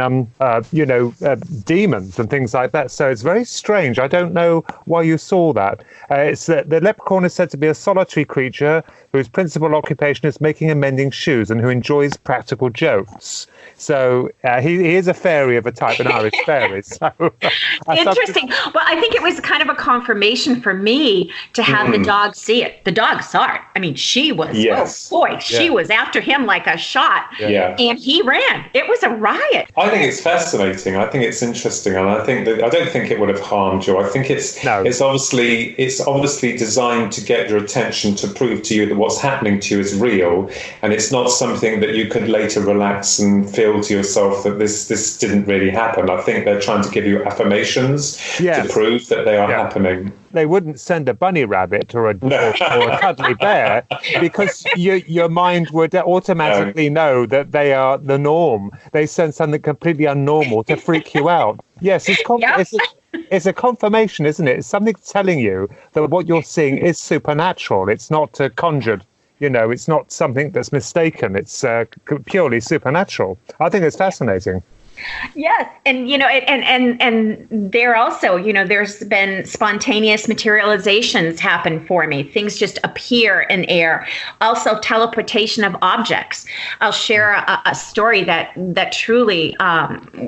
demons and things like that. So it's very strange. I don't know why you saw that. It's the leprechaun is said to be a solitary creature whose principal occupation is making and mending shoes, and who enjoys practical jokes. So he is a fairy of a type, an Irish fairy. So, interesting. Well, I think it was kind of a confirmation for me to have the dog see it. The dog saw it. I mean, she was, she was after him like a shot. Yeah. And he ran. It was a riot. I think it's fascinating. I think it's interesting. And I don't think it would have harmed you. I think it's obviously designed to get your attention, to prove to you that what's happening to you is real, and it's not something that you could later relax and feel to yourself that this didn't really happen. I think they're trying to give you affirmations to prove that they are happening. They wouldn't send a bunny rabbit or a cuddly bear, because your mind would automatically know that they are the norm. They send something completely unnormal to freak you out. Yes, it's a confirmation, isn't it? It's something telling you that what you're seeing is supernatural. It's not conjured. It's not something that's mistaken. It's purely supernatural. I think it's fascinating. Yes, and and there also, there's been spontaneous materializations happen for me. Things just appear in air. Also, teleportation of objects. I'll share a story that truly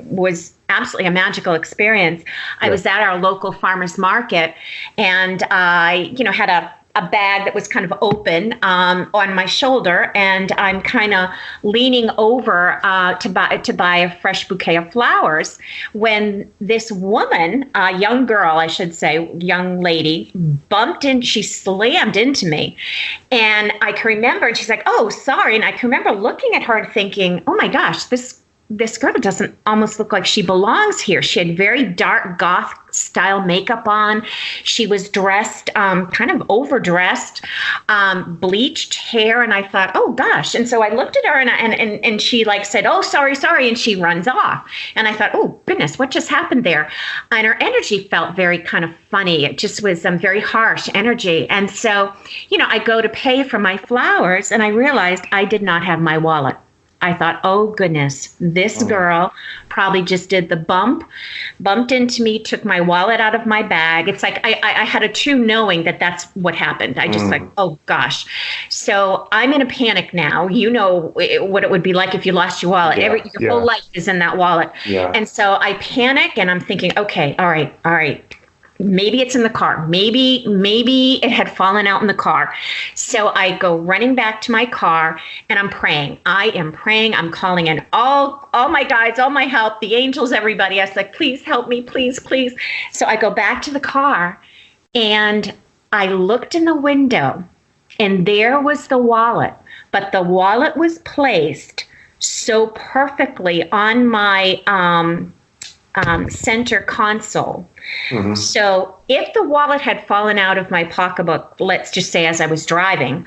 was absolutely a magical experience. I was at our local farmers market, and I, had a bag that was kind of open on my shoulder, and I'm kind of leaning over to buy a fresh bouquet of flowers, when this woman, a young girl, I should say, young lady, she slammed into me. And I can remember, and she's like, "Oh, sorry." And I can remember looking at her and thinking, "Oh my gosh, this girl doesn't almost look like she belongs here." She had very dark goth style makeup on. She was dressed, kind of overdressed, bleached hair. And I thought, oh gosh. And so I looked at her and she said, "Oh, sorry. And she runs off. And I thought, oh goodness, what just happened there? And her energy felt very kind of funny. It just was some very harsh energy. And so, I go to pay for my flowers, and I realized I did not have my wallet. I thought, oh goodness, this girl probably just did the bumped into me, took my wallet out of my bag. It's like I had a true knowing that that's what happened. I just like, oh gosh. So I'm in a panic now. You know what it would be like if you lost your wallet. Your whole life is in that wallet. Yeah. And so I panic and I'm thinking, okay, all right. Maybe it's in the car. Maybe it had fallen out in the car. So I go running back to my car and I'm praying. I am praying. I'm calling in all my guides, all my help, the angels, everybody. I was like, please help me, please. So I go back to the car and I looked in the window and there was the wallet, but the wallet was placed so perfectly on my center console. Mm-hmm. So if the wallet had fallen out of my pocketbook, let's just say as I was driving,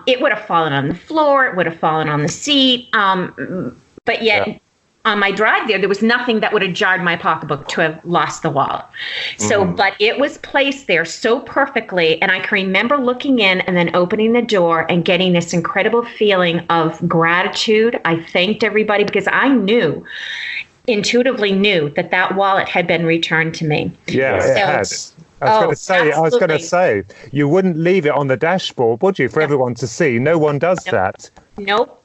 it would have fallen on the floor, it would have fallen on the seat. But yet on my drive there was nothing that would have jarred my pocketbook to have lost the wallet. So, but it was placed there so perfectly. And I can remember looking in and then opening the door and getting this incredible feeling of gratitude. I thanked everybody because I intuitively knew that wallet had been returned to me. Yeah, it had. I was going to say, you wouldn't leave it on the dashboard, would you, for everyone to see? No one does that. Nope.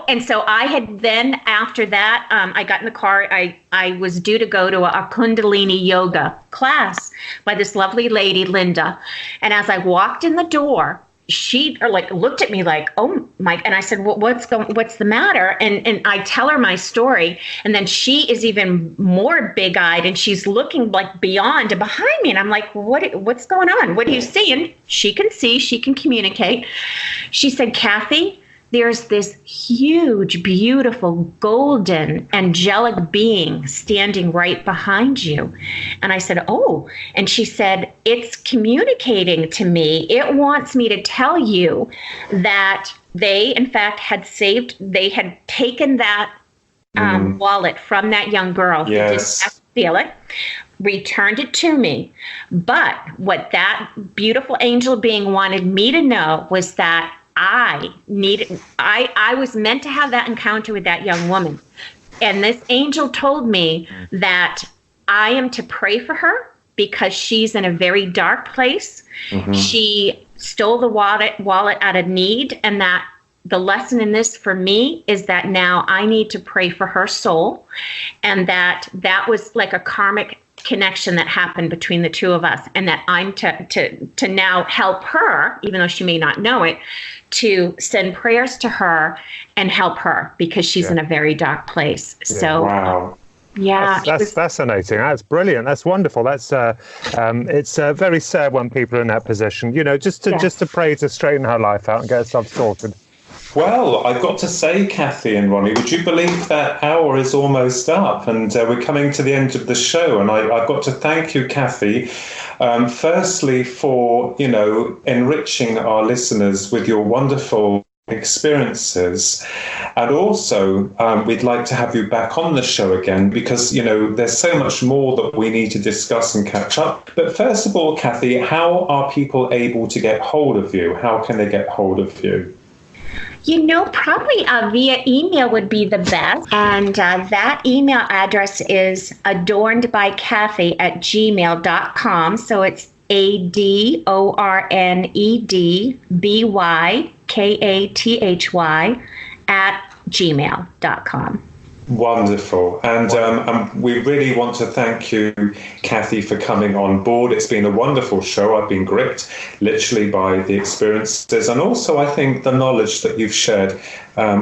And so I had then, after that, I got in the car. I was due to go to a Kundalini yoga class by this lovely lady, Linda. And as I walked in the door, she looked at me like, oh my, and I said, well, what's the matter? And I tell her my story. And then she is even more big eyed and she's looking like beyond and behind me. And I'm like, what's going on? What do you see? And she can see, she can communicate. She said, Kathy, there's this huge, beautiful, golden, angelic being standing right behind you. And I said, oh, and she said, it's communicating to me. It wants me to tell you that they, in fact, had taken that wallet from that young girl who didn't have to feel it, returned it to me. But what that beautiful angel being wanted me to know was that I was meant to have that encounter with that young woman. And this angel told me that I am to pray for her because she's in a very dark place. Mm-hmm. She stole the wallet out of need. And that the lesson in this for me is that now I need to pray for her soul. And that was like a karmic connection that happened between the two of us, and that I'm to now help her, even though she may not know it, to send prayers to her and help her because she's in a very dark place. Yeah. So wow. Yeah, that's fascinating. That's brilliant. That's wonderful. That's it's very sad when people are in that position. Just to pray to straighten her life out and get herself sorted. Well, I've got to say, Kathy and Ronnie, would you believe that hour is almost up and we're coming to the end of the show? And I've got to thank you, Kathy, firstly for, enriching our listeners with your wonderful experiences. And also, we'd like to have you back on the show again because, there's so much more that we need to discuss and catch up. But first of all, Kathy, how are people able to get hold of you? How can they get hold of you? Probably via email would be the best. And that email address is adornedbykathy@gmail.com. So it's adornedbykathy@gmail.com. Wonderful. And we really want to thank you, Kathy, for coming on board. It's been a wonderful show. I've been gripped literally by the experiences and also I think the knowledge that you've shared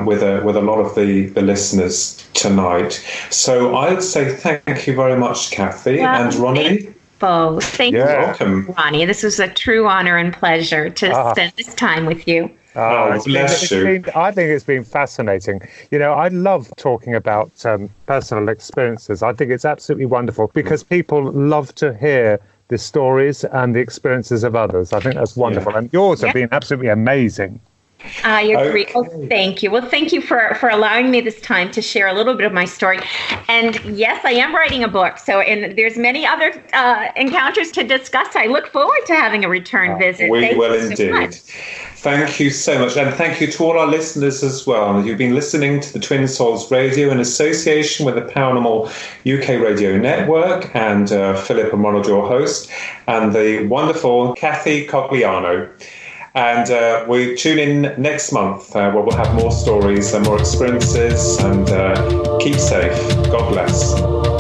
with a lot of the listeners tonight. So I'd say thank you very much, Kathy. And Ronnie? Thank you. Welcome. Ronnie. This was a true honor and pleasure to spend this time with you. Bless you. I think it's been fascinating. I love talking about personal experiences. I think it's absolutely wonderful because people love to hear the stories and the experiences of others. I think that's wonderful. And yours have been absolutely amazing. I agree. Okay. Oh, thank you. Well, thank you for allowing me this time to share a little bit of my story. And yes, I am writing a book. So, and there's many other encounters to discuss. I look forward to having a return visit. We will you so indeed. much. Thank you so much. And thank you to all our listeners as well. You've been listening to the Twin Souls Radio in association with the Paranormal UK Radio Network, and Philip and Ronald, your host, and the wonderful Kathy Cogliano. And we tune in next month where we'll have more stories and more experiences. And keep safe. God bless.